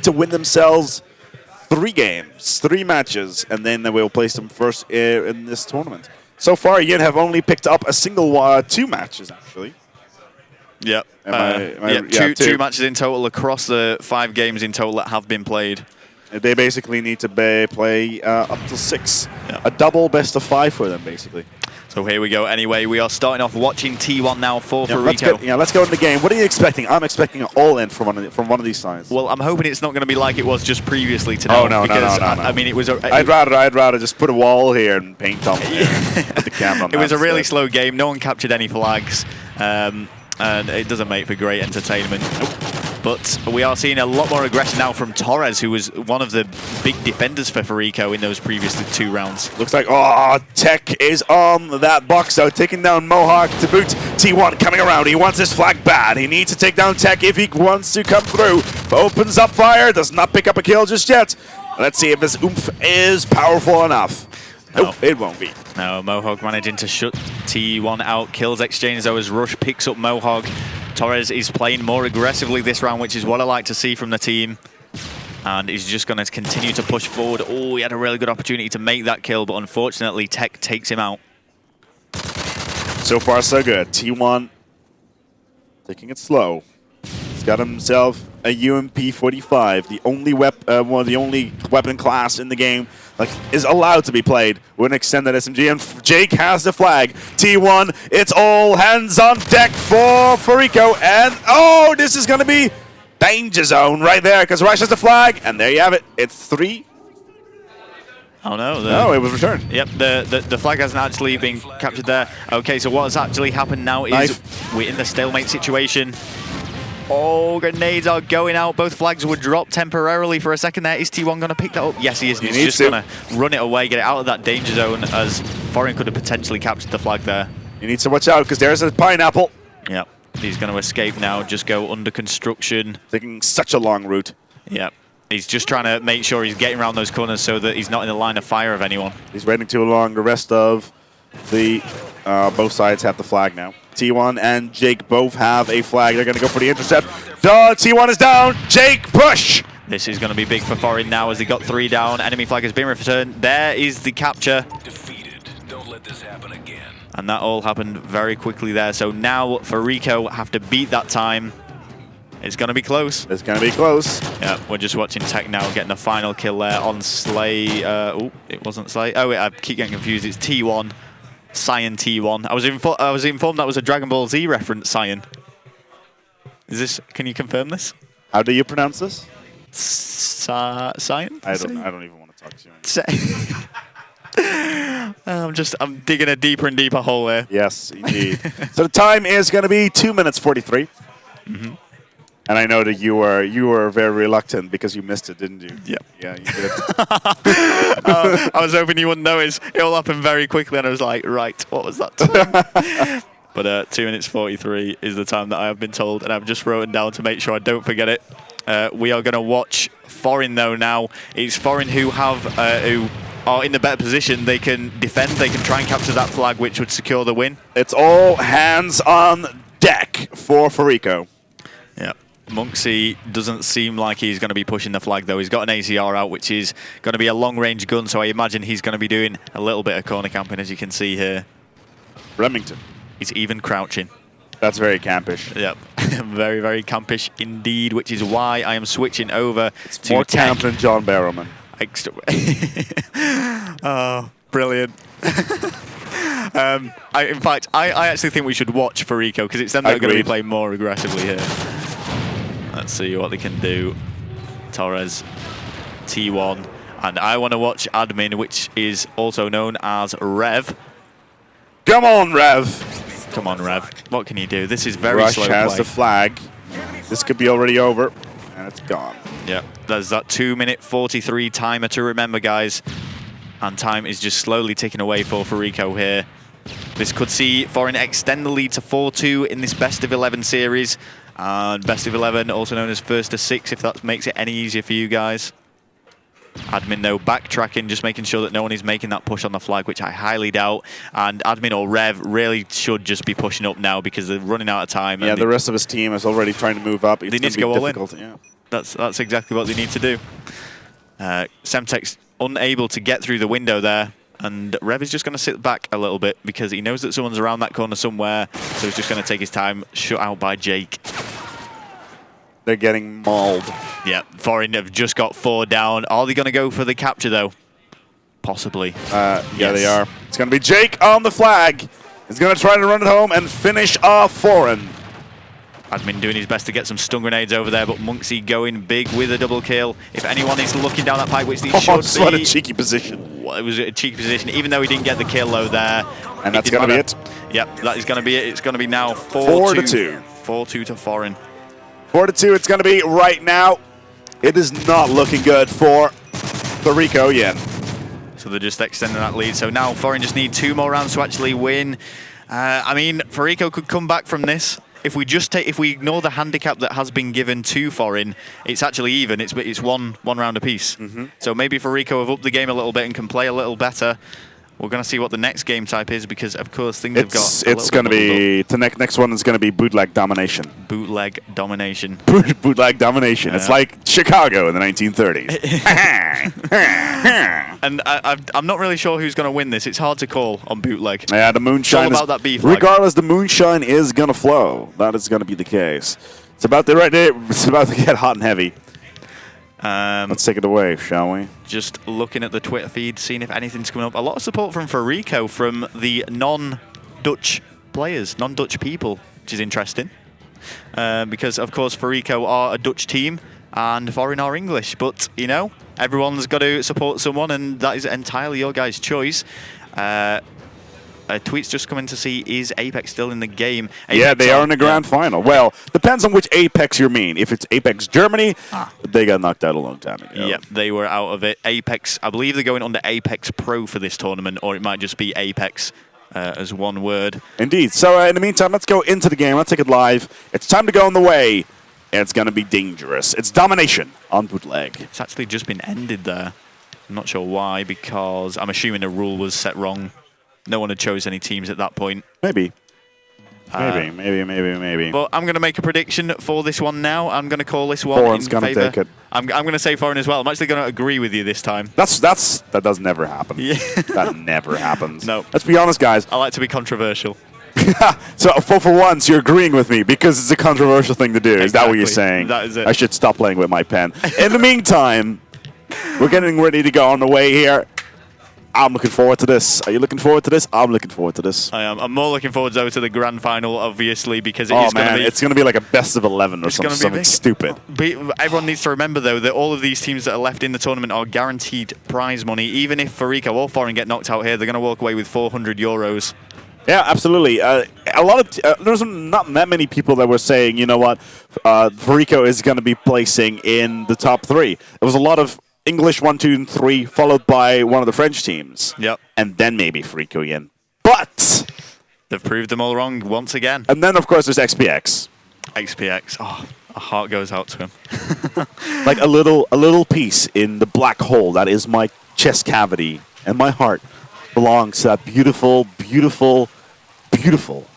need to win themselves 3 games, 3 matches, and then they will place them first in this tournament. So far, Yin have only picked up a single 2 matches, actually. Yep. Two matches in total across the 5 games in total that have been played. They basically need to play up to 6. Yeah. A double best of 5 for them, basically. So here we go. Anyway, we are starting off watching T1 now for Fariko. Let's go in the game. What are you expecting? I'm expecting an all-in from one of these sides. Well, I'm hoping it's not going to be like it was just previously tonight. Oh, no, no. I mean, it was. I'd rather just put a wall here and paint on the camera. It was a really slow game. No one captured any flags, and it doesn't make for great entertainment. But we are seeing a lot more aggression now from Torres, who was one of the big defenders for Fariko in those previous 2 rounds. Looks like, Tech is on that box out, taking down Mohawk to boot. T1 coming around. He wants his flag bad. He needs to take down Tech if he wants to come through. Opens up fire, does not pick up a kill just yet. Let's see if this oomph is powerful enough. Nope, it won't be. No, Mohawk managing to shut T1 out. Kills exchange though as Rush picks up Mohawk. Torres is playing more aggressively this round, which is what I like to see from the team. And he's just going to continue to push forward. Oh, he had a really good opportunity to make that kill, but unfortunately Tech takes him out. So far, so good. T1 taking it slow. He's got himself a UMP-45, the only weapon class in the game is allowed to be played with an extended SMG, and Jake has the flag. T1, it's all hands on deck for Fariko, and this is going to be danger zone right there, because Rush has the flag, and there you have it. It's 3. Oh no! No, it was returned. Yep, the flag hasn't actually been captured there. Okay, so what has actually happened now is we're in the stalemate situation. Oh, grenades are going out. Both flags were dropped temporarily for a second there. Is T1 going to pick that up? Yes, he is. He's just going to run it away, get it out of that danger zone, as Foreign could have potentially captured the flag there. He needs to watch out, because there's a pineapple. Yep. He's going to escape now, just go under construction. Taking such a long route. Yep. He's just trying to make sure he's getting around those corners so that he's not in the line of fire of anyone. He's waiting too long. The rest of the both sides have the flag now. T1 and Jake both have a flag. They're going to go for the intercept. T1 is down. Jake, push! This is going to be big for Foreign now as they got 3 down. Enemy flag has been returned. There is the capture. Defeated. Don't let this happen again. And that all happened very quickly there. So now Fariko have to beat that time. It's going to be close. It's going to be close. Yeah, we're just watching Tech now getting the final kill there on Slay. It wasn't Slay. Oh, wait, I keep getting confused. It's T1. Cyan T1. I was informed that was a Dragon Ball Z reference, Cyan. Is this? Can you confirm this? How do you pronounce this? Cyan? I don't even want to talk to you. I'm digging a deeper and deeper hole there. Yes, indeed. So the time is going to be 2 minutes 43. Mm-hmm. And I know that you were very reluctant because you missed it, didn't you? Yep. Yeah, you did. I was hoping you wouldn't notice. It all happened very quickly, and I was like, right, what was that time? But 2 minutes 43 is the time that I have been told, and I've just written down to make sure I don't forget it. We are going to watch Foreign, though, now. It's Foreign who are in the better position. They can defend, they can try and capture that flag, which would secure the win. It's all hands on deck for Fariko. Yeah. Monksy doesn't seem like he's going to be pushing the flag, though. He's got an ACR out, which is going to be a long-range gun, so I imagine he's going to be doing a little bit of corner camping, as you can see here. Remington. He's even crouching. That's very campish. Yep. Very, very campish indeed, which is why I am switching over to more camp than John Barrowman. Oh, brilliant. In fact, I actually think we should watch Fariko, because it's them that are going to be playing more aggressively here. Let's see what they can do. Torres, T1, and I want to watch Admin, which is also known as Rev. Come on, Rev. Come on, Rev. What can you do? This is very Rush slow has play. the flag. This could be already over, and it's gone. Yeah, there's that 2 minute 43 timer to remember, guys. And time is just slowly ticking away for Fariko here. This could see Foreign extend the lead to 4-2 in this best of 11 series. And best of 11, also known as first to 6, if that makes it any easier for you guys. Admin, though, backtracking, just making sure that no one is making that push on the flag, which I highly doubt. And Admin or Rev really should just be pushing up now because they're running out of time. Yeah, the rest of his team is already trying to move up. They need to go all in. Yeah. That's exactly what they need to do. Semtex unable to get through the window there, and Rev is just going to sit back a little bit because he knows that someone's around that corner somewhere, so he's just going to take his time, shut out by Jake. They're getting mauled. Yeah, FarikoYin have just got 4 down. Are they going to go for the capture, though? Possibly. Yeah, they are. It's going to be Jake on the flag. He's going to try to run it home and finish off FarikoYin. Admin doing his best to get some stun grenades over there, but Monksy going big with a double kill. If anyone is looking down that pipe, which they should be. What a cheeky position. Well, it was a cheeky position, even though he didn't get the kill though there. And that's going to be it. Yep, that is going to be it. It's going to be now 4-2. 4-2 to FarikoYin. 4-2 it's going to be right now. It is not looking good for FarikoYin. So they're just extending that lead. So now FarikoYin just need 2 more rounds to actually win. I mean, Fariko could come back from this. If we ignore the handicap that has been given to FarikoYin, it's actually even. It's one round apiece. So maybe Fariko have upped the game a little bit and can play a little better. We're going to see what the next game type is because, of course, things have got. It's going to be the next one is going to be bootleg domination. Bootleg domination. Bootleg domination. It's like Chicago in the 1930s. And I'm not really sure who's going to win this. It's hard to call on bootleg. Yeah, the moonshine. It's all about that B flag. Regardless, the moonshine is going to flow. That is going to be the case. It's about to It's about to get hot and heavy. Let's take it away, shall we? Just looking at the Twitter feed, seeing if anything's coming up. A lot of support from Fariko from the non-Dutch players, non-Dutch people, which is interesting. Because, of course, Fariko are a Dutch team and FarikoYin are English. But, you know, everyone's got to support someone, and that is entirely your guys' choice. A tweet's just coming to see, is Apex still in the game? Yeah, they are in the grand final. Well, depends on which Apex you mean. If it's Apex Germany, they got knocked out a long time ago. Yep, they were out of it. Apex, I believe they're going under Apex Pro for this tournament, or it might just be Apex as one word. Indeed. So in the meantime, let's go into the game. Let's take it live. It's time to go on the way. It's going to be dangerous. It's domination on bootleg. It's actually just been ended there. I'm not sure why, because I'm assuming the rule was set wrong. No one had chose any teams at that point. Maybe. Maybe. But I'm going to make a prediction for this one now. I'm going to call this one FarikoYin's in going to favor. take it. I'm going to say FarikoYin as well. I'm actually going to agree with you this time. That does never happen. Yeah. That never happens. No. Let's be honest, guys. I like to be controversial. So for once, you're agreeing with me because it's a controversial thing to do. Is that what you're saying? That is it. I should stop playing with my pen. In the meantime, we're getting ready to go on the way here. I'm looking forward to this. Are you looking forward to this? I'm looking forward to this. I am. I'm more looking forward though to the grand final, obviously, because it's going to be like a best of 11 or something stupid. Everyone needs to remember though that all of these teams that are left in the tournament are guaranteed prize money. Even if Fariko or FarikoYin get knocked out here, they're going to walk away with €400. Yeah, absolutely. There's not that many people that were saying, you know what, Fariko is going to be placing in the top 3. There was a lot of English 1, 2, and 3, followed by one of the French teams. Yep. And then maybe FarikoYin. But they've proved them all wrong once again. And then, of course, there's XPX. XPX. Oh, a heart goes out to him. Like a little piece in the black hole that is my chest cavity, and my heart belongs to that beautiful, beautiful, beautiful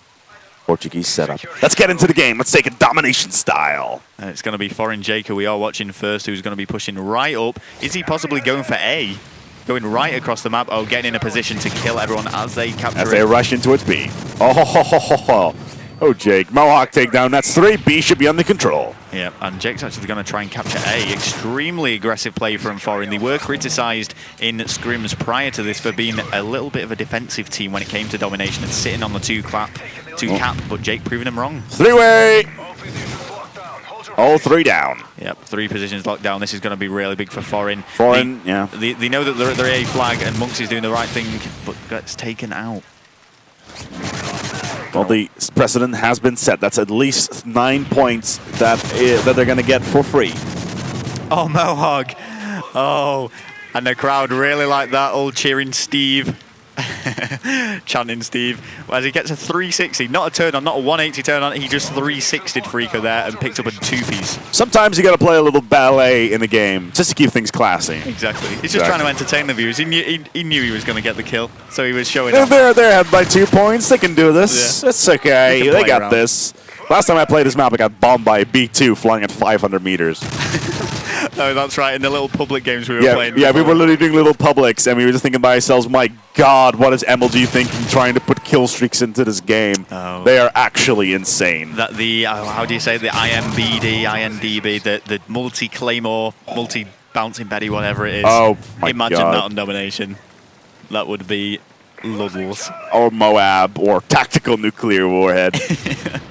Portuguese setup. Let's get into the game. Let's take it domination style. And it's going to be FarikoYin Jake, who we are watching first, who's going to be pushing right up. Is he possibly going for A? Going right across the map. Oh, getting in a position to kill everyone as they capture As they rush into its B. Oh, Jake. Mohawk takedown. That's 3. B should be under control. Yeah, and Jake's actually going to try and capture A. Extremely aggressive play from FarikoYin. They were criticised in scrims prior to this for being a little bit of a defensive team when it came to domination and sitting on the 2 cap, but Jake proving them wrong. 3-way. All 3 down. Yep, 3 positions locked down. This is going to be really big for FarikoYin. FarikoYin, yeah. They know that they're A flag and Monks is doing the right thing, but gets taken out. Well, the precedent has been set. That's at least 9 points that they're going to get for free. Oh, Mohawk. Oh, and the crowd really like that, all cheering Steve. Chanting Steve. As he gets a 360, not a turn on, not a 180 turn on, he just 360'd Fariko there and picked up a 2-piece. Sometimes you got to play a little ballet in the game just to keep things classy. Exactly. He's just trying to entertain the viewers. He knew he was going to get the kill, so he was showing off. They're ahead by 2 points. They can do this. Yeah. It's okay. They got this. Last time I played this map, I got bombed by a B2 flying at 500 meters. Oh, that's right. In the little public games we were playing. Yeah, we were literally doing little publics, and we were just thinking by ourselves, my God, what is MLG thinking trying to put kill streaks into this game? Oh. They are actually insane. That the, how do you say it? The INDB, the multi-claymore, multi-bouncing Betty, whatever it is. Oh, my Imagine God. that on Domination. That would be Ludls. Or Moab, or Tactical Nuclear Warhead.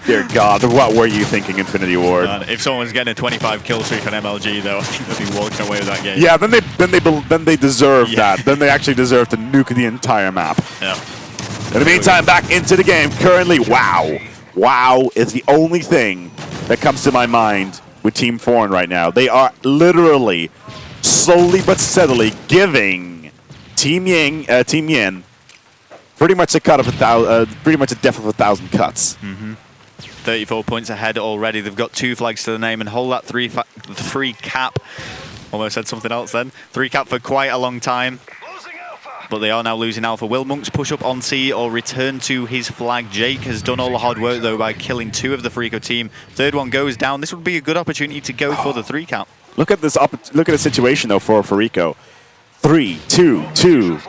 Dear God, what were you thinking, Infinity Ward? If someone's getting a 25 kill streak on MLG, though, I think they'll be walking away with that game. Yeah, then they deserve that. Then they actually deserve to nuke the entire map. Yeah. In the meantime, back into the game. Currently, wow is the only thing that comes to my mind with Team Foreign right now. They are literally, slowly but steadily, giving Team Yin pretty much a cut of pretty much a death of 1,000 cuts. 34 points ahead already. They've got 2 flags to the name and hold that 3 cap. Almost said something else then. 3 cap for quite a long time. But they are now losing Alpha. Will Monks push up on C or return to his flag? Jake has done all the hard work though by killing 2 of the Fariko team. Third one goes down. This would be a good opportunity to go for the 3 cap. Look at this. Look at the situation though for Fariko. 3, 2, 2,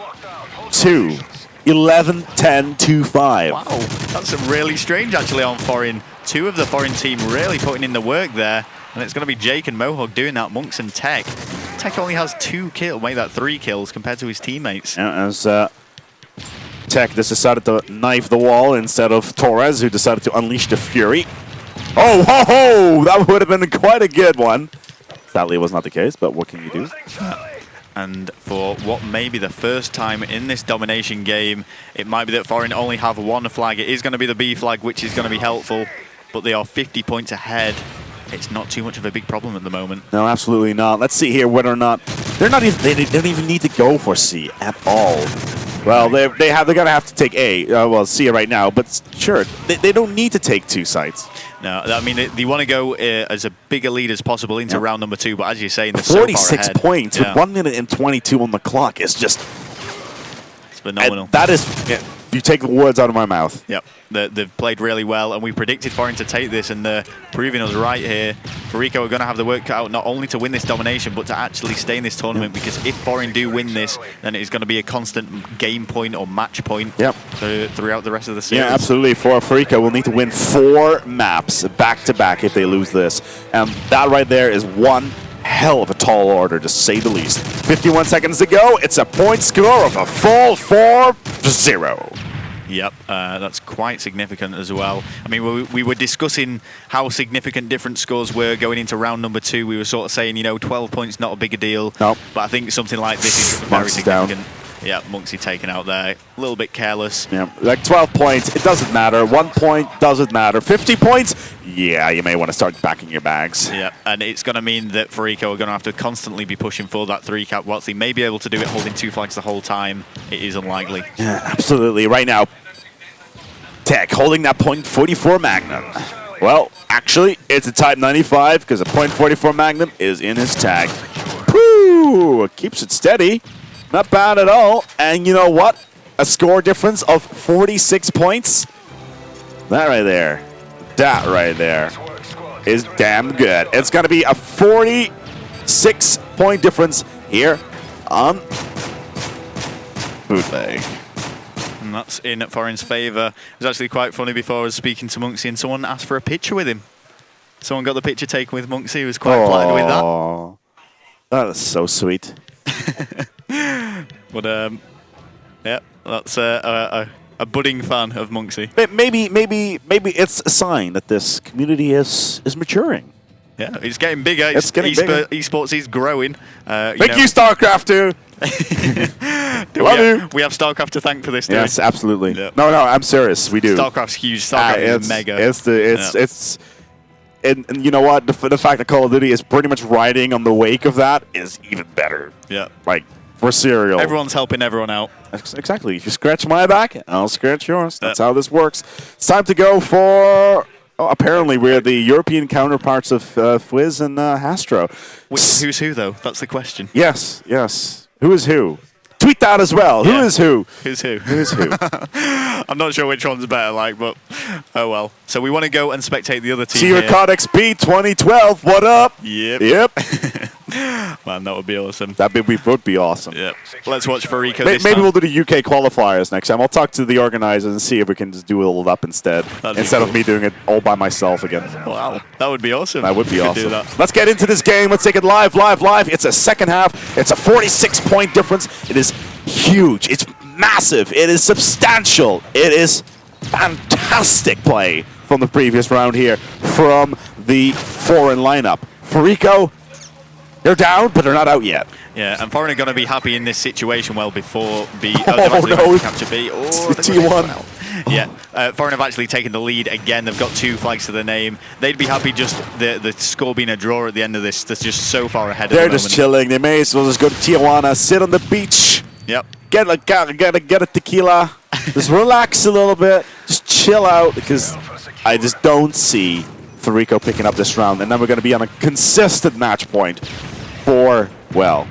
2. 11, 10, 2, 5. Wow, that's really strange actually on Foreign. 2 of the Foreign team really putting in the work there. And it's going to be Jake and Mohawk doing that, Monks and Tech. Tech only has 2 kills, make that 3 kills compared to his teammates. Yeah, as Tech just decided to knife the wall instead of Torres, who decided to unleash the Fury. Oh, ho, ho! That would have been quite a good one. Sadly, it was not the case, but what can you do? And for what may be the first time in this domination game, it might be that Foreign only have 1 flag. It is going to be the B flag, which is going to be helpful, but they are 50 points ahead. It's not too much of a big problem at the moment. No, absolutely not. Let's see here whether or not they don't even need to go for C at all. Well, they're gonna have to take A. Well, C right now, but sure, they don't need to take 2 sites. No, I mean they want to go as a bigger lead as possible into round number 2. But as you're saying, they're 46 so far ahead. points with 1 minute and 22 on the clock is just it's phenomenal. That is, you take the words out of my mouth. Yep, they've played really well, and we predicted Foreign to take this, and they're proving us right here. Fariko are going to have the work cut out not only to win this domination, but to actually stay in this tournament, because if Foreign do win this, then it's going to be a constant game point or match point throughout the rest of the series. Yeah, absolutely. For Fariko, we'll need to win 4 maps back-to-back if they lose this. And that right there is one hell of a tall order, to say the least. 51 seconds to go. It's a point score of a full 4-0. Yep, that's quite significant as well. I mean, we were discussing how significant different scores were going into round number 2. We were sort of saying, 12 points, not a big a deal. Nope. But I think something like this is very significant. Yeah, Monksy taken out there. A little bit careless. Yeah, like 12 points, it doesn't matter. 1 point doesn't matter. 50 points, yeah, you may want to start backing your bags. Yeah, and it's going to mean that Fariko are going to have to constantly be pushing for that 3 cap. Whilst they may be able to do it holding 2 flags the whole time, it is unlikely. Yeah, absolutely. Right now, Tech holding that .44 Magnum. Well, actually, it's a Type 95 because a .44 Magnum is in his tag. Woo! Keeps it steady. Not bad at all. And you know what? A score difference of 46 points. That right there is damn good. It's going to be a 46-point difference here on Bootleg. And that's in Foreign's favour. It was actually quite funny before I was speaking to Monksy and someone asked for a picture with him. Someone got the picture taken with Monksy. He was quite flattered with that. That is so sweet. But yeah, that's a budding fan of Monksy. Maybe it's a sign that this community is maturing. Yeah, it's getting bigger. It's getting bigger. Esports is growing. Thank you, StarCraft 2. We have StarCraft to thank for this. Yes, absolutely. Yep. No, I'm serious. We do. StarCraft's huge. StarCraft is mega. And you know what? The fact that Call of Duty is pretty much riding on the wake of that is even better. Yeah. Like, for serial. Everyone's helping everyone out. Exactly. If you scratch my back, I'll scratch yours. That's how this works. It's time to go for... Oh, apparently we're the European counterparts of Fwiz and Hastro. Who's who, though? That's the question. Yes. Who is who? Tweet that as well. Yeah. Who is who? Who's who? Who's who? I'm not sure which one's better, like, but oh well. So we want to go and spectate the other team See here. Record XP 2012. What up? Yep. Yep. Man, that would be awesome. That would be awesome. Yep. Let's watch Fariko Maybe this time. we'll do the UK qualifiers next time. I'll talk to the organizers and see if we can just do it up instead That'd be of cool. me doing it all by myself again. Wow, that would be awesome. That would be We could awesome. do that. Let's get into this game. Let's take it live. It's a second half. It's a 46-point difference. It is huge. It's massive. It is substantial. It is fantastic play from the previous round here from the foreign lineup. Fariko, they're down, but they're not out yet. Yeah, and Foreign are going to be happy in this situation well before B. Oh, they've actually no. managed to capture B. Oh, The T1. Yeah, Foreign have actually taken the lead again. They've got 2 flags to their name. They'd be happy just the score being a draw at the end of this. That's just so far ahead They're at the just moment. chilling. They may as well just go to Tijuana, sit on the beach, Yep. get a tequila, just relax a little bit, just chill out, because I just don't see Fariko picking up this round, and then we're going to be on a consistent match point for, well,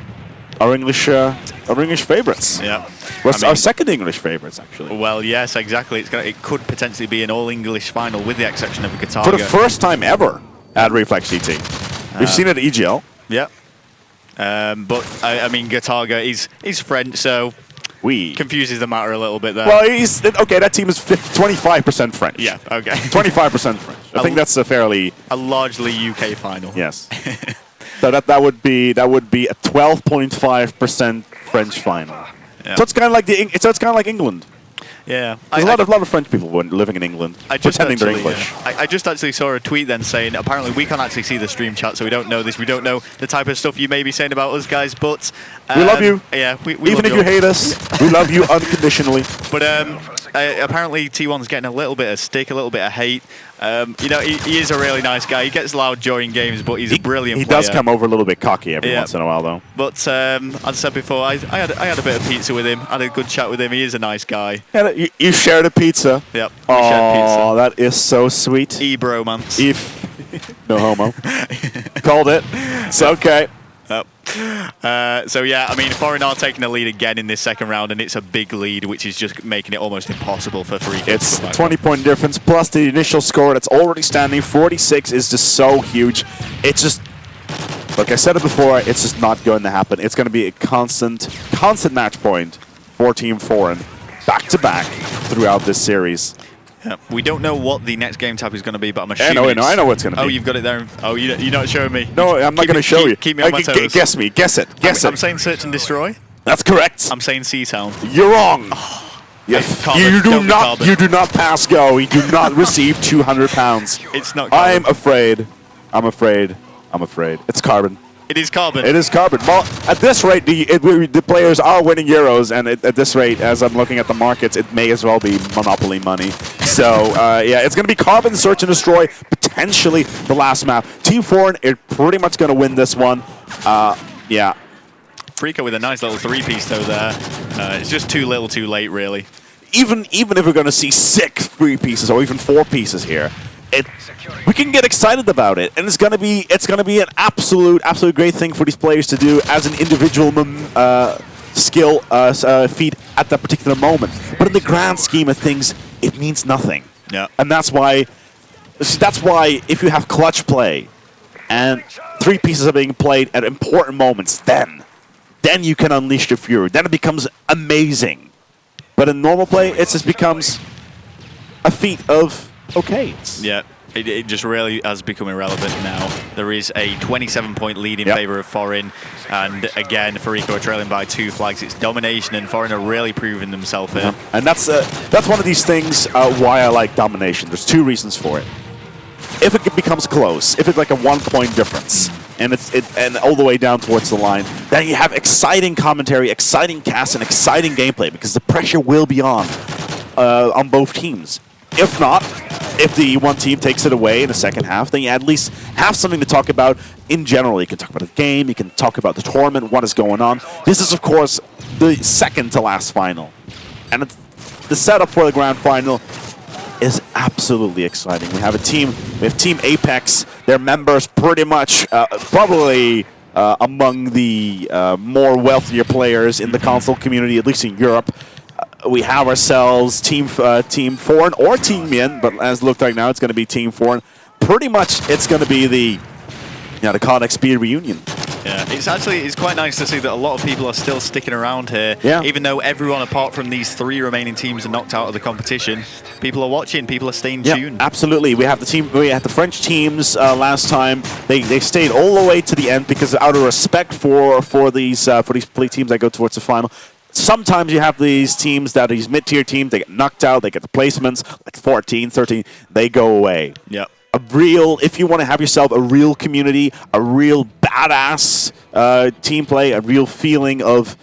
our English favorites. Yeah. Our second English favorites, actually. Well, yes, exactly. It could potentially be an all-English final with the exception of a guitar. For the first time ever at Reflex GT. We've seen it at EGL. Yep. But I mean, Gatarga, he's French, so confuses the matter a little bit there. Well, okay. That team is 25% French. Yeah. Okay. 25% French. I think that's a fairly largely UK final. yes. So that would be a 12.5% French final. Yeah. So it's kind of like England. Yeah. There's a lot of French people living in England pretending they're English. I just actually saw a tweet then saying apparently we can't actually see the stream chat, so we don't know this. We don't know the type of stuff you may be saying about us guys, but We love you. Yeah, we Even love if you hate us, we love you unconditionally. But apparently T1's getting a little bit of stick, a little bit of hate. You know, he is a really nice guy. He gets loud during games, but he's a brilliant player. He does come over a little bit cocky every once in a while, though. But as I said before, I had a bit of pizza with him. I had a good chat with him. He is a nice guy. You shared a pizza. Yep. We shared pizza. Oh, that is so sweet. E-bromance. No homo. Called it. It's okay. Yep. So yeah, I mean, Foreign are taking the lead again in this second round, and it's a big lead, which is just making it almost impossible for Fariko. It's 20-point difference plus the initial score that's already standing. 46 is just so huge. It's just, like I said it before, it's just not going to happen. It's going to be a constant match point for Team Foreign, back-to-back throughout this series. Yeah. We don't know what the next game type is going to be, but I'm assuming I know what's going to be. Oh, you've got it there. Oh, you're not showing me. No, I'm not going to show you. Keep me on my toes. Guess me. Guess it. Guess it. I'm saying Search and Destroy. That's correct. I'm saying Seatown. You're wrong. Carbon. You do not pass go. You do not receive 200 pounds. It's not Carbon. I'm afraid. It's Carbon. It is Carbon. It is Carbon. Well, at this rate, the players are winning Euros, and at this rate, as I'm looking at the markets, it may as well be Monopoly money. So, yeah, it's going to be Carbon, Search and Destroy, potentially the last map. Team Foreign are pretty much going to win this one. Yeah. Fariko with a nice little 3-piece, though, there. It's just too little too late, really. Even if we're going to see 6 3-pieces or even 4 pieces here, we can get excited about it, and it's gonna be an absolute great thing for these players to do as an individual skill feat at that particular moment. But in the grand scheme of things, it means nothing. Yeah. And that's why if you have clutch play and 3 pieces are being played at important moments, then you can unleash your fury. Then it becomes amazing. But in normal play, it just becomes a feat of okay. Yeah, it just really has become irrelevant now. There is a 27-point lead in favor of Foreign, and again, Fariko are trailing by 2 flags. It's domination, and Foreign are really proving themselves here. And that's one of these things why I like domination. There's 2 reasons for it. If it becomes close, if it's like a 1-point difference, and all the way down towards the line, then you have exciting commentary, exciting cast, and exciting gameplay because the pressure will be on both teams. If not, if the one team takes it away in the second half, then you at least have something to talk about in general. You can talk about the game, you can talk about the tournament, what is going on. This is, of course, the second to last final. And the setup for the grand final is absolutely exciting. We have Team Apex, their members pretty much probably among the more wealthier players in the console community, at least in Europe. We have ourselves Team Foreign or Team Yin, but as it looked like now, it's going to be Team Foreign. Pretty much, it's going to be the COD XP reunion. Yeah, it's quite nice to see that a lot of people are still sticking around here. Yeah. Even though everyone apart from these 3 remaining teams are knocked out of the competition, people are watching, people are staying tuned. Absolutely. We had the French teams last time. They stayed all the way to the end because out of respect for these teams that go towards the final. Sometimes you have these teams these mid-tier teams, they get knocked out, they get the placements, like 14, 13, they go away. Yep. If you want to have yourself a real community, a real badass team play, a real feeling of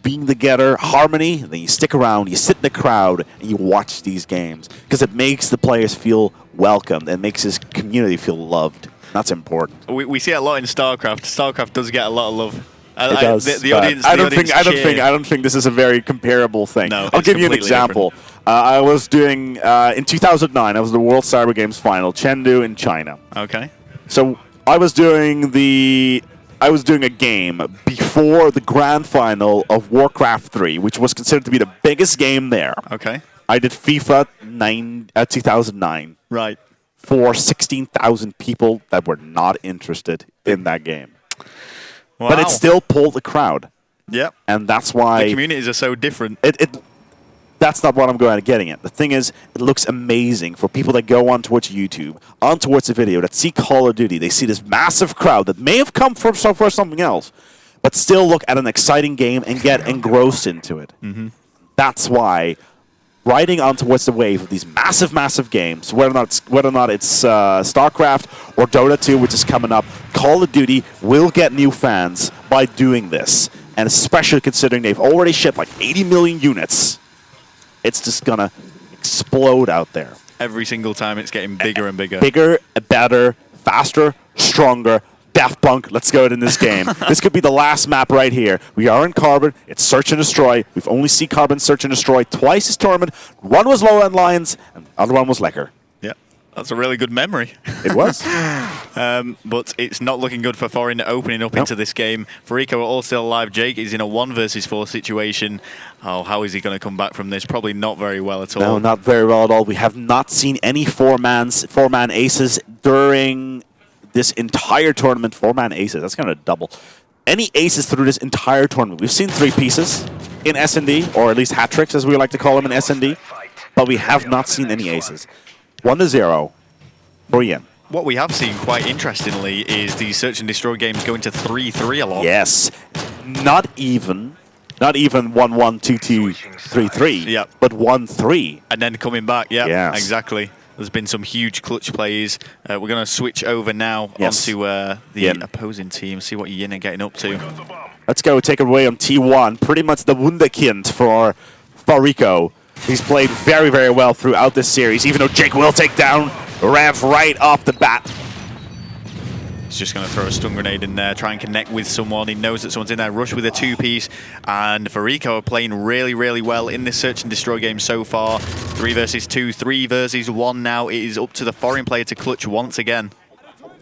being together, harmony, then you stick around, you sit in the crowd, and you watch these games. Because it makes the players feel welcomed, and makes this community feel loved. That's important. We see it a lot in StarCraft. StarCraft does get a lot of love. It does. The audience. I don't think this is a very comparable thing. No, I'll give you an example. I was doing in 2009. I was the World Cyber Games final, Chengdu in China. Okay. So I was doing a game before the grand final of Warcraft 3, which was considered to be the biggest game there. Okay. I did FIFA 2009. Right. For 16,000 people that were not interested in that game. Wow. But it still pulled the crowd. Yep. And that's why... The communities are so different. That's not what I'm getting at. The thing is, it looks amazing for people that go on towards YouTube, on towards a video, that see Call of Duty. They see this massive crowd that may have come for something else, but still look at an exciting game and get engrossed into it. Mm-hmm. That's why riding on towards the wave of these massive games, whether or not it's StarCraft or Dota 2, which is coming up, Call of Duty will get new fans by doing this. And especially considering they've already shipped like 80 million units, it's just going to explode out there. Every single time it's getting bigger and bigger. Bigger, better, faster, stronger. Daft Punk, let's go in this game. This could be the last map right here. We are in Carbon. It's Search and Destroy. We've only seen Carbon Search and Destroy twice this tournament. One was Lowland Lions, and the other one was Lecker. Yeah, that's a really good memory. It was. But it's not looking good for Foreign opening up into this game. Fariko are all still alive. Jake is in a 1 versus 4 situation. Oh, how is he going to come back from this? Probably not very well at all. No, not very well at all. We have not seen any four-man aces during this entire tournament. 4-man aces, that's kind of double. Any aces through this entire tournament. We've seen 3 pieces in S&D, or at least hat tricks as we like to call them in S&D, but we have not seen any aces. 1-0 for Yin. What we have seen, quite interestingly, is the Search and Destroy games going to 3-3 a lot. Yes. Not even 1-1, 2-2, 3-3, Yep. but 1-3. And then coming back, yeah, Yes. Exactly. There's been some huge clutch plays. We're going to switch over now onto the Yin. opposing team, see what Yin are getting up to. Let's go take it away on T1. Pretty much the Wunderkind for Fariko. He's played very, very well throughout this series, even though Jake will take down Rev right off the bat. He's just going to throw a stun grenade in there, try and connect with someone. He knows that someone's in there. Rush with a 2-piece. And Fariko are playing really, really well in this Search and Destroy game so far. 3 versus 2, 3 versus 1 now. It is up to the Foreign player to clutch once again.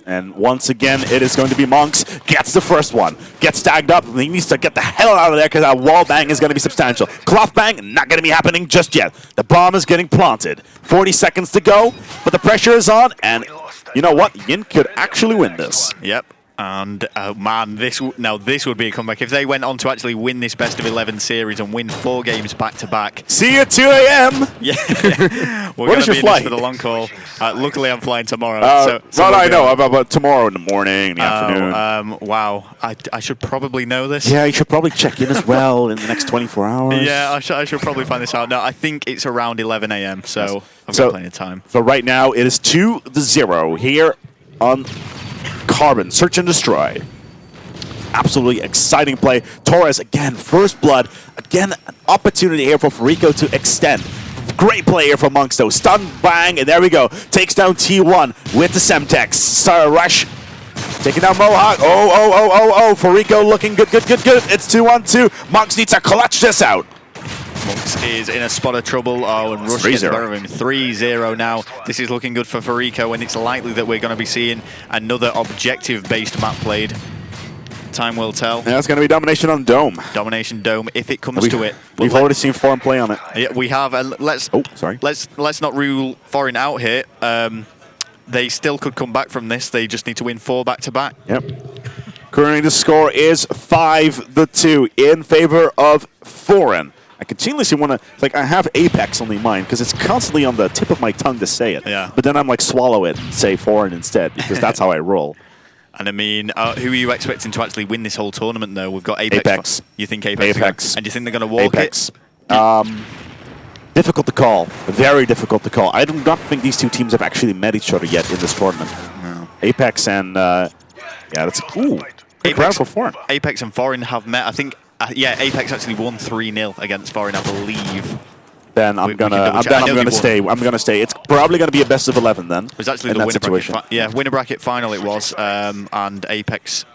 And once again, it is going to be Monks. Gets the first one. Gets tagged up. He needs to get the hell out of there because that wall bang is going to be substantial. Cloth bang, not going to be happening just yet. The bomb is getting planted. 40 seconds to go, but the pressure is on. And you know what? Yin could actually win this. Yep. And, man, this would be a comeback. If they went on to actually win this best of 11 series and win 4 games back-to-back. See you at 2 a.m. Yeah. We're What is your flight? For the long haul. Luckily, I'm flying tomorrow. Well, I know about tomorrow in the morning, in the afternoon. Wow. I should probably know this. Yeah, you should probably check in as well in the next 24 hours. Yeah, I should probably find this out. No, I think it's around 11 a.m., so I've got plenty of time. So right now, it is 2-0 here on Carbon Search and Destroy. Absolutely exciting play. Torres, again, first blood. Again, an opportunity here for Fariko to extend. Great play here from Monks, though. Stun, bang, and there we go. Takes down T1 with the Semtex. Star Rush. Taking down Mohawk. Oh. Fariko looking good. It's 2-1-2. Monks needs to clutch this out. Monks is in a spot of trouble. Oh, and Rush gets the better of him. 3-0 now. This is looking good for Fariko, and it's likely that we're going to be seeing another objective-based map played. Time will tell. Yeah, it's going to be domination on Dome. Domination Dome, if it comes to it. We've already seen foreign play on it. Yeah, we have. Let's not rule foreign out here. They still could come back from this. They just need to win 4 back-to-back. Yep. Currently, the score is 5-2 in favor of foreign. I continuously want to, like, I have Apex on my mind because it's constantly on the tip of my tongue to say it. Yeah. But then I'm like, swallow it and say foreign instead because that's how I roll. And I mean, who are you expecting to actually win this whole tournament, though? We've got Apex. Apex. You think Apex? Apex. And do you think they're going to walk Apex. it? Difficult to call. Very difficult to call. I do not think these two teams have actually met each other yet in this tournament. No. Apex and, yeah, that's, ooh, good round for foreign. Apex and foreign have met. I think, yeah, Apex actually won 3-0 against foreign, I believe. Then I'm gonna stay. I'm gonna stay. It's probably gonna be a best of 11 then. It was actually the winner bracket. Yeah, winner bracket final it was, and Apex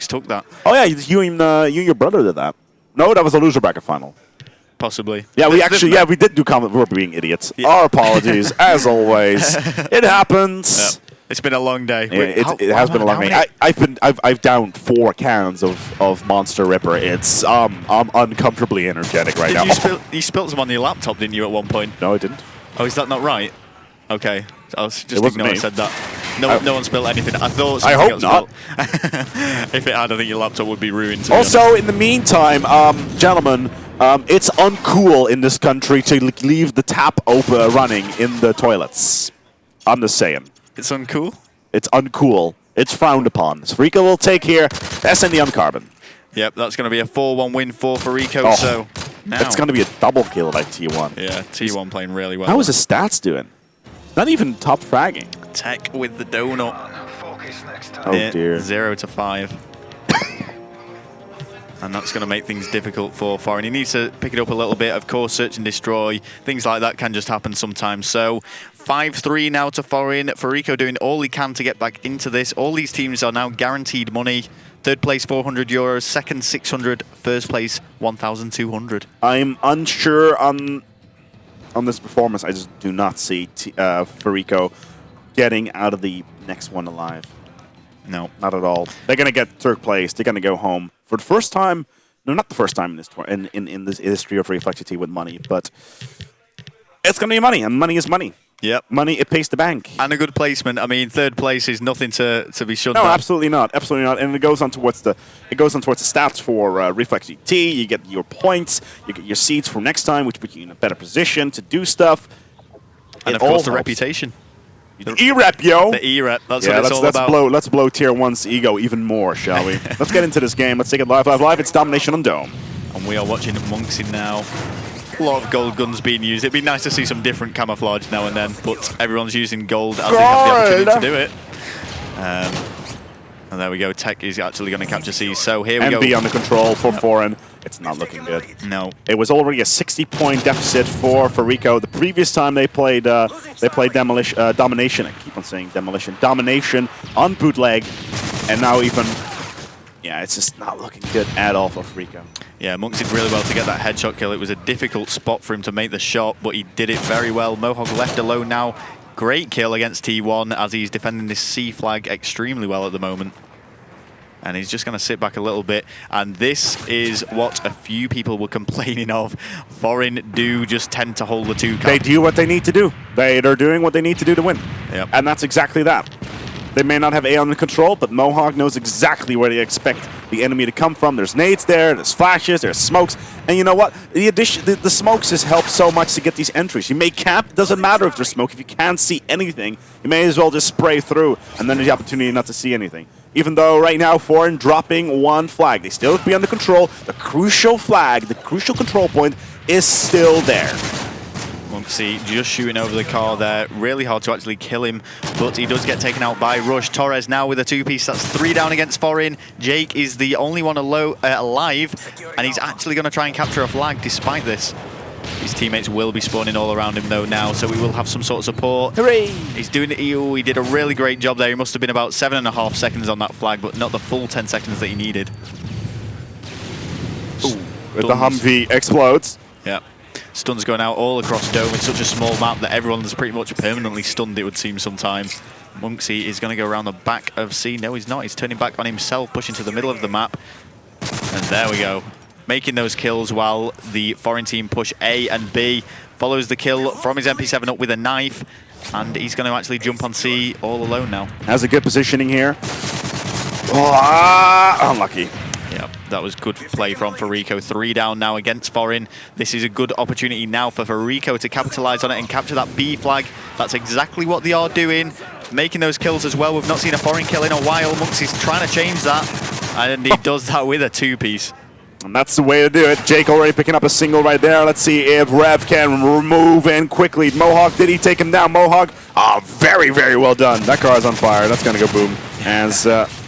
took that. Oh yeah, you and your brother did that. No, that was a loser bracket final. Possibly. Yeah, we did do comment. We're being idiots. Yeah. Our apologies, as always. It happens. Yeah. It's been a long day. Yeah, it has been a long day. I've downed 4 cans of Monster Ripper. It's I'm uncomfortably energetic right now. You spilled some on your laptop, didn't you, at one point? No, I didn't. Oh, is that not right? Okay, I was just ignoring I said that. No one spilled anything. I thought. I hope not. If it had, I think your laptop would be ruined. Also, in the meantime, gentlemen, it's uncool in this country to leave the tap open running in the toilets. I'm just saying. It's uncool? It's uncool. It's frowned upon. So Fariko will take here SND on Carbon. Yep, that's going to be a 4-1 win for Fariko. Oh, so now it's going to be a double kill by T1. Yeah, T1 playing really well. How is his stats doing? Not even top fragging. Tech with the donut. Oh, dear. 0 to 5. And that's going to make things difficult for foreign. He needs to pick it up a little bit. Of course, search and destroy. Things like that can just happen sometimes. So 5-3 now to foreign. Fariko doing all he can to get back into this. All these teams are now guaranteed money. Third place, €400. Second, 600. First place, 1,200. I'm unsure on this performance. I just do not see Fariko getting out of the next one alive. No. Not at all. They're going to get third place. They're going to go home. For the first time, no, not the first time in this in this history of REFLEXE with money, but it's going to be money, and money is money. Yep. Money, it pays the bank. And a good placement. I mean, third place is nothing to be shunned. No, absolutely not. Absolutely not. And it goes on towards the stats for REFLEXE GT. You get your points, you get your seeds for next time, which put you in a better position to do stuff. And of course, the reputation. The E-Rep, yo! The E-Rep, that's what it's all about. Let's blow Tier 1's ego even more, shall we? Let's get into this game. Let's take it live. It's Domination on Dome. And we are watching Monksy now. A lot of gold guns being used. It'd be nice to see some different camouflage now and then, but everyone's using gold as they have the opportunity to do it. And there we go. Tech is actually going to capture C. So here we go. And be under control for foreign. It's not looking good. No. It was already a 60-point deficit for Fariko. The previous time they played Domination. I keep on saying Demolition. Domination on bootleg. And now even, yeah, it's just not looking good at all for Fariko. Yeah, Monks did really well to get that headshot kill. It was a difficult spot for him to make the shot, but he did it very well. Mohawk left alone now. Great kill against T1 as he's defending this C flag extremely well at the moment. And he's just going to sit back a little bit. And this is what a few people were complaining of. Foreign do just tend to hold the 2 cap. They do what they need to do. They're doing what they need to do to win. Yep. And that's exactly that. They may not have A under control, but Mohawk knows exactly where they expect the enemy to come from. There's nades there, there's flashes, there's smokes. And you know what? The smokes just help so much to get these entries. You may cap, it doesn't matter if there's smoke. If you can't see anything, you may as well just spray through, and then there's the opportunity not to see anything. Even though right now, foreign dropping 1 flag. They still be under control. The crucial flag, the crucial control point is still there. Monksy just shooting over the car there. Really hard to actually kill him, but he does get taken out by Rush. Torres now with a 2-piece. That's 3 down against foreign. Jake is the only one alive, and he's actually going to try and capture a flag despite this. His teammates will be spawning all around him though now, so we will have some sort of support. Hooray! He's doing it. He did a really great job there. He must have been about 7.5 seconds on that flag, but not the full 10 seconds that he needed. Ooh, the Humvee explodes. Yeah. Stuns going out all across Dome. It's such a small map that everyone's pretty much permanently stunned, it would seem, sometime. Monksy is going to go around the back of C. No, he's not. He's turning back on himself, pushing to the middle of the map. And there we go. Making those kills while the foreign team push A and B. Follows the kill from his MP7 up with a knife. And he's going to actually jump on C all alone now. Has a good positioning here. Oh, unlucky. Yeah, that was good play from Fariko. 3 down now against Foreign. This is a good opportunity now for Fariko to capitalize on it and capture that B flag. That's exactly what they are doing. Making those kills as well. We've not seen a Foreign kill in a while. Munksy's trying to change that. And he does that with a 2-piece. And that's the way to do it. Jake already picking up a single right there. Let's see if Rev can move in quickly. Mohawk, did he take him down? Mohawk, very, very well done. That car is on fire. That's going to go boom. As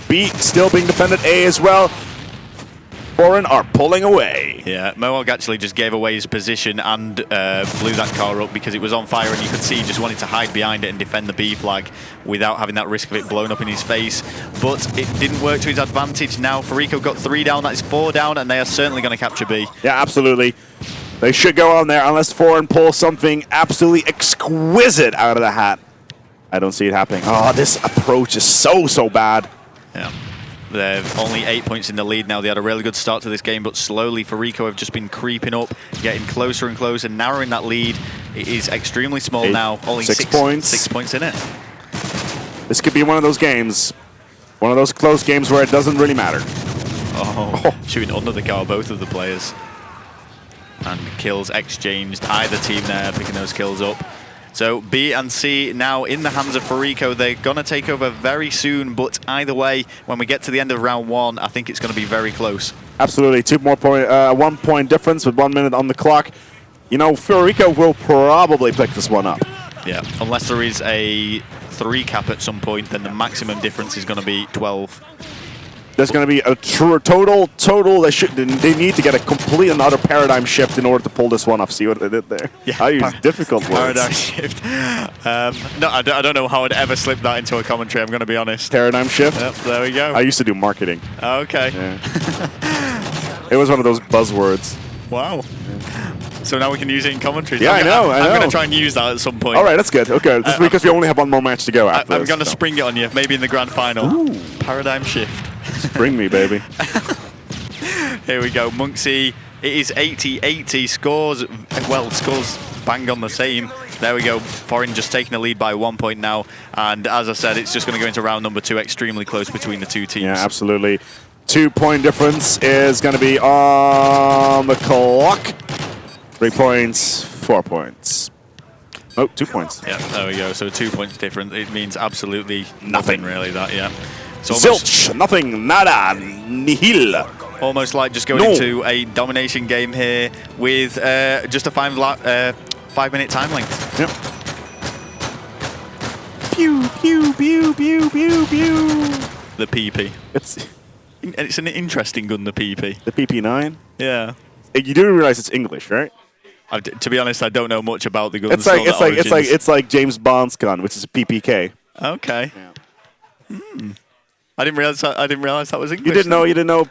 B still being defended, A as well. Foreign are pulling away. Yeah, Mohawk actually just gave away his position and blew that car up because it was on fire, and you could see he just wanted to hide behind it and defend the B flag without having that risk of it blown up in his face. But it didn't work to his advantage now. Fariko got 3 down, that is 4 down, and they are certainly going to capture B. Yeah, absolutely. They should go on there unless Foreign pulls something absolutely exquisite out of the hat. I don't see it happening. Oh, this approach is so bad. Yeah. They're only 8 points in the lead now. They had a really good start to this game, but slowly Fariko have just been creeping up, getting closer and closer, narrowing that lead. It is extremely small now. Only 6 points. 6 points in it. This could be one of those games. One of those close games where it doesn't really matter. Oh, shooting under the car, both of the players. And kills exchanged. Either team there picking those kills up. So B and C now in the hands of Fariko. They're going to take over very soon, but either way, when we get to the end of round 1, I think it's going to be very close. Absolutely. 1 point difference with 1 minute on the clock. You know, Fariko will probably pick this one up. Yeah, unless there is a 3 cap at some point, then the maximum difference is going to be 12. There's going to be a total. They need to get a complete and utter paradigm shift in order to pull this one off. See what they did there? Yeah, I use difficult words. Paradigm shift. No, I don't know how I'd ever slip that into a commentary, I'm going to be honest. Paradigm shift? Yep, there we go. I used to do marketing. Okay. Yeah. It was one of those buzzwords. Wow. So now we can use it in commentaries. Yeah, I know. I'm going to try and use that at some point. All right, that's good. Okay, just because we only have 1 more match to go after I'm this, going to spring it on you, maybe in the grand final. Ooh. Paradigm shift. Spring me, baby. Here we go. Monksy, it is 80-80. Scores bang on the same. There we go. Foreign just taking the lead by 1 point now. And as I said, it's just going to go into round number 2. Extremely close between the two teams. Yeah, absolutely. 2 point difference is going to be on the clock. 3 points, 4 points. Oh, 2 points. Yeah, there we go. So 2 points different. It means absolutely nothing really, that, yeah. Zilch, nothing, nada, nihil. Almost like just going into a domination game here with just a 5-minute time length. Yep. Pew, pew, pew, pew, pew, pew. The PP. It's an interesting gun, the PP. The PP9? Yeah. You do realize it's English, right? To be honest, I don't know much about the guns. It's like James Bond's gun, which is a PPK. Okay. Yeah. Hmm. I didn't realize that was English. You didn't know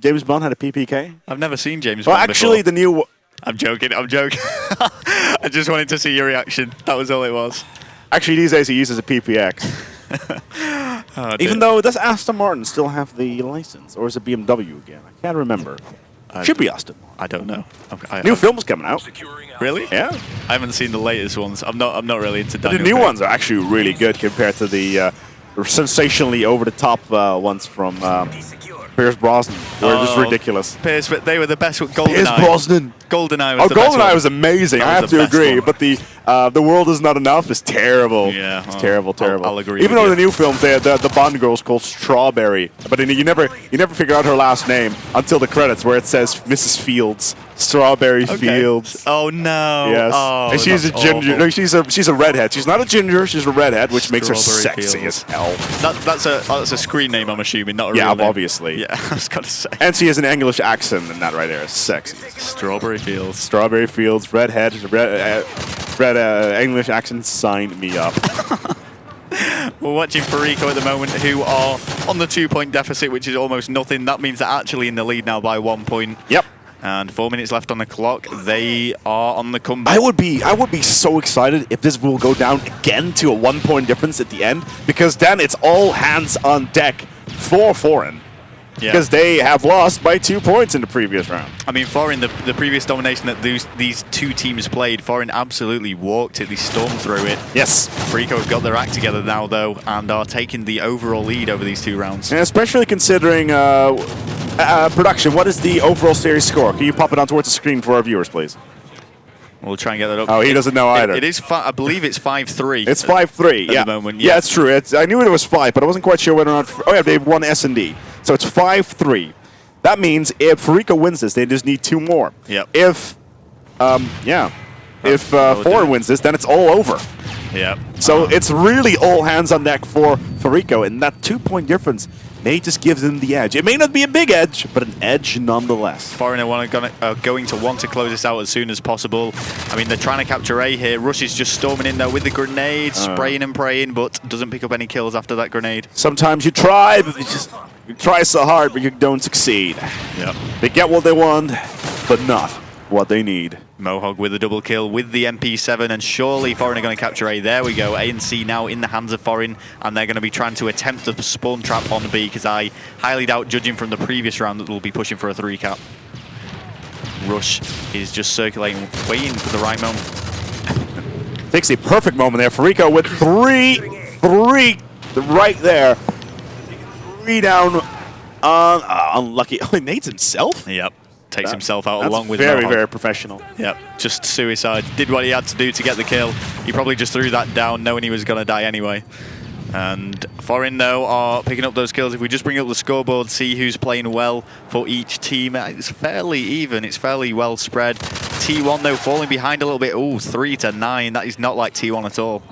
James Bond had a PPK? I've never seen James Bond. Well, actually, before. the new. I'm joking. I just wanted to see your reaction. That was all it was. Actually, these days he uses a PPX. Oh, even though does Aston Martin still have the license, or is it BMW again? I can't remember. Should be Aston Martin. I don't know. New film's coming out. Really? Yeah. I haven't seen the latest ones. I'm not really into Daniel The new Craig. ones are actually really good compared to the sensationally over-the-top ones from Pierce Brosnan. They're just ridiculous. Pierce, but they were the best with GoldenEye. Pierce Brosnan. GoldenEye was the best GoldenEye was amazing. I have to agree. But the World Is Not Enough is terrible. Yeah, it's terrible. I'll agree. Even though the new films, the Bond girl's called Strawberry, but you never figure out her last name until the credits where it says Mrs. Fields. Strawberry Fields. Oh no. Yes. Oh, and she's a ginger. No, she's a redhead. She's not a ginger. She's a redhead, which makes her sexy as hell. That's a screen name, I'm assuming, not a real name. Yeah, obviously. Yeah, I was gonna say. And she has an English accent, and that right there is sexy. Strawberry Fields. Strawberry Fields, redhead, English accent. Sign me up. We're watching Fariko at the moment, who are on the 2 point deficit, which is almost nothing. That means they're actually in the lead now by 1 point. Yep. And 4 minutes left on the clock. They are on the comeback. I would be so excited if this will go down again to a 1-point difference at the end, because then it's all hands on deck for Foreign. Yeah. Because they have lost by 2 points in the previous round. I mean, Foreign, the previous domination that these two teams played, Foreign absolutely walked it. They stormed through it. Yes. Fariko have got their act together now, though, and are taking the overall lead over these 2 rounds. And especially considering production, what is the overall series score? Can you pop it on towards the screen for our viewers, please? We'll try and get that up. Oh, he doesn't know either. It is, I believe it's 5-3. It's 5-3, yeah. At the moment, yeah, it's true. I knew it was 5, but I wasn't quite sure whether or not... Oh, yeah, they won S&D. So it's 5-3. That means if Fariko wins this, they just need 2 more. Yep. If, if Foreign wins this, then it's all over. Yeah. So it's really all hands on deck for Fariko, and that 2-point difference may just give them the edge. It may not be a big edge, but an edge nonetheless. Foreign are going to want to close this out as soon as possible. I mean, they're trying to capture A here. Rush is just storming in, though, with the grenade, spraying and praying, but doesn't pick up any kills after that grenade. Sometimes you try, but you try so hard, but you don't succeed. Yep. They get what they want, but not what they need. Mohawk with a double kill with the MP7, and surely Foreign are going to capture A. There we go. A and C now in the hands of Foreign, and they're going to be trying to attempt the spawn trap on B, because I highly doubt, judging from the previous round, that they'll be pushing for a 3-cap. Rush is just circulating, waiting for the right moment. Takes a perfect moment there. Fariko with three right there. 3 down on unlucky. Oh, he nades himself? Yep. Takes himself out along with very, Mohawk. very professional. Yep, just suicide. Did what he had to do to get the kill. He probably just threw that down knowing he was going to die anyway. And Foreign, though, are picking up those kills. If we just bring up the scoreboard, see who's playing well for each team, it's fairly even. It's fairly well spread. T1, though, falling behind a little bit. Ooh, 3-9. That is not like T1 at all.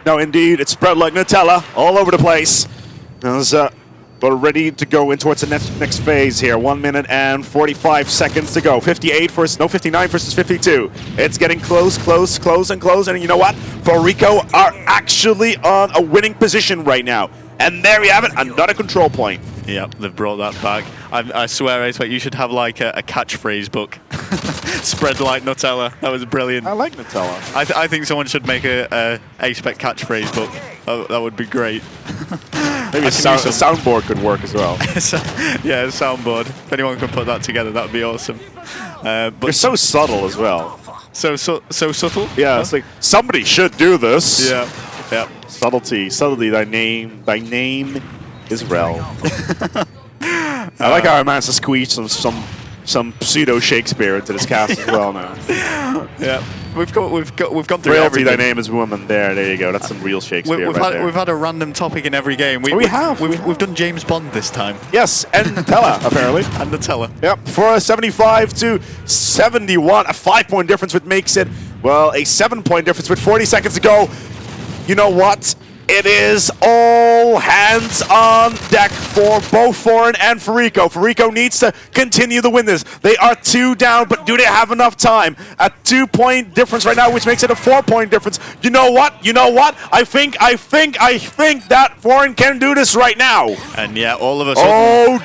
No, indeed. It's spread like Nutella all over the place. We're ready to go in towards the next phase here. 1 minute and 45 seconds to go. 59 versus 52. It's getting close, and you know what? Fariko are actually on a winning position right now. And there we have it, another control point. Yep, they've brought that back. I swear, Ace, you should have like a catchphrase book. Spread like Nutella. That was brilliant. I like Nutella. I think someone should make a A-Spec catchphrase book. That would be great. Maybe a soundboard could work as well. Yeah, a soundboard. If anyone can put that together, that would be awesome. But you're so subtle as well. So subtle? Yeah, it's like, somebody should do this. Yeah. Yeah. Subtlety. Thy name is Rel. I like how I managed to squeeze some pseudo Shakespeare into this cast as well now. Yeah, we've gone through Realty, everything. thy name is woman. There you go. That's some real Shakespeare We've had a random topic in every game. We've done James Bond this time. Yes, and Nutella apparently. And Nutella. Yep, for a 75 to 71, a 5-point difference, which makes it, well, a 7-point difference with 40 seconds to go. You know what? It is all hands on deck for both Foreign and Fariko. Fariko needs to continue to win this. They are 2 down, but do they have enough time? A 2-point difference right now, which makes it a 4-point difference. You know what? I think that Foreign can do this right now. And yeah, all of a sudden,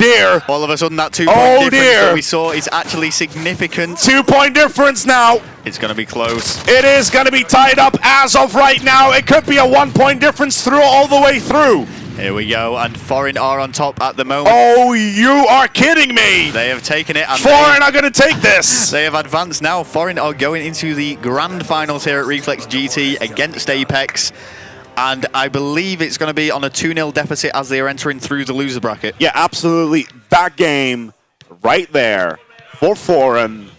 all of a sudden that 2-point difference that we saw is actually significant. 2-point difference now. It's going to be close. It is going to be tied up as of right now. It could be a 1-point difference through all the way through. Here we go, and Foreign are on top at the moment. Oh, you are kidding me! They have taken it. And Foreign are going to take this. They have advanced now. Foreign are going into the grand finals here at Reflex GT against Apex. And I believe it's going to be on a 2-0 deficit as they are entering through the loser bracket. Yeah, absolutely. That game right there for Foreign.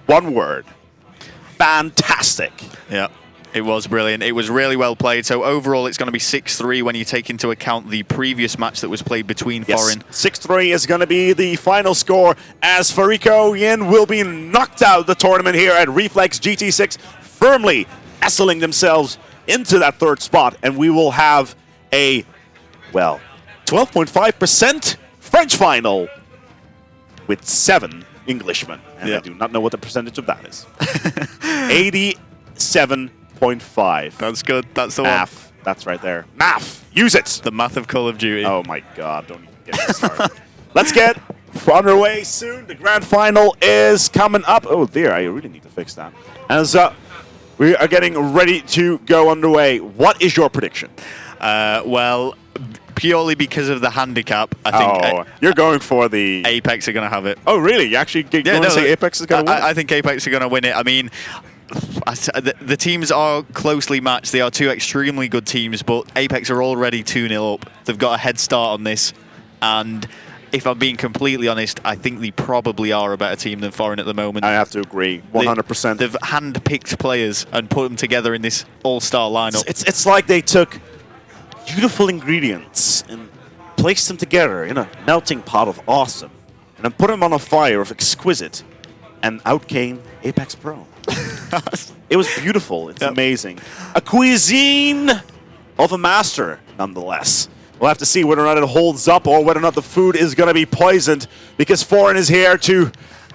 One word. Fantastic. Yeah. It was brilliant. It was really well played. So overall, it's going to be 6-3 when you take into account the previous match that was played between Foreign. 6-3 is going to be the final score as FarikoYin will be knocked out of the tournament here at Reflex GT6, firmly nestling themselves into that 3rd spot. And we will have a, well, 12.5% French final with 7 Englishmen. And I do not know what the percentage of that is. 87.5. That's good. That's the math. one. That's right there. Math. Use it. The math of Call of Duty. Oh my God. Don't even get me started. Let's get underway soon. The grand final is coming up. Oh dear, I really need to fix that. As we are getting ready to go underway. What is your prediction? Well, purely because of the handicap, I think you're going for the Apex are going to have it. Oh, really? You actually going to say Apex is going to win? I think Apex are going to win it. I mean, the teams are closely matched. They are two extremely good teams, but Apex are already 2-0 up. They've got a head start on this, and if I'm being completely honest, I think they probably are a better team than Foreign at the moment. I have to agree, 100%. They've hand-picked players and put them together in this all-star lineup. It's like they took beautiful ingredients and placed them together in a melting pot of awesome, and then put them on a fire of exquisite, and out came Apex Pro. It was beautiful. It's amazing. A cuisine of a master, nonetheless. We'll have to see whether or not it holds up or whether or not the food is going to be poisoned, because Foreign is here to,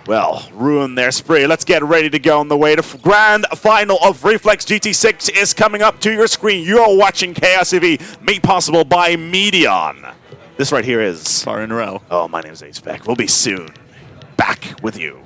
well, ruin their spree. Let's get ready to go on the way. The grand final of Reflex GT6 is coming up to your screen. You're watching Chaos EV, made possible by Medion. This right here is Foreign Rel. Oh, my name is H-Beck. We'll be soon back with you.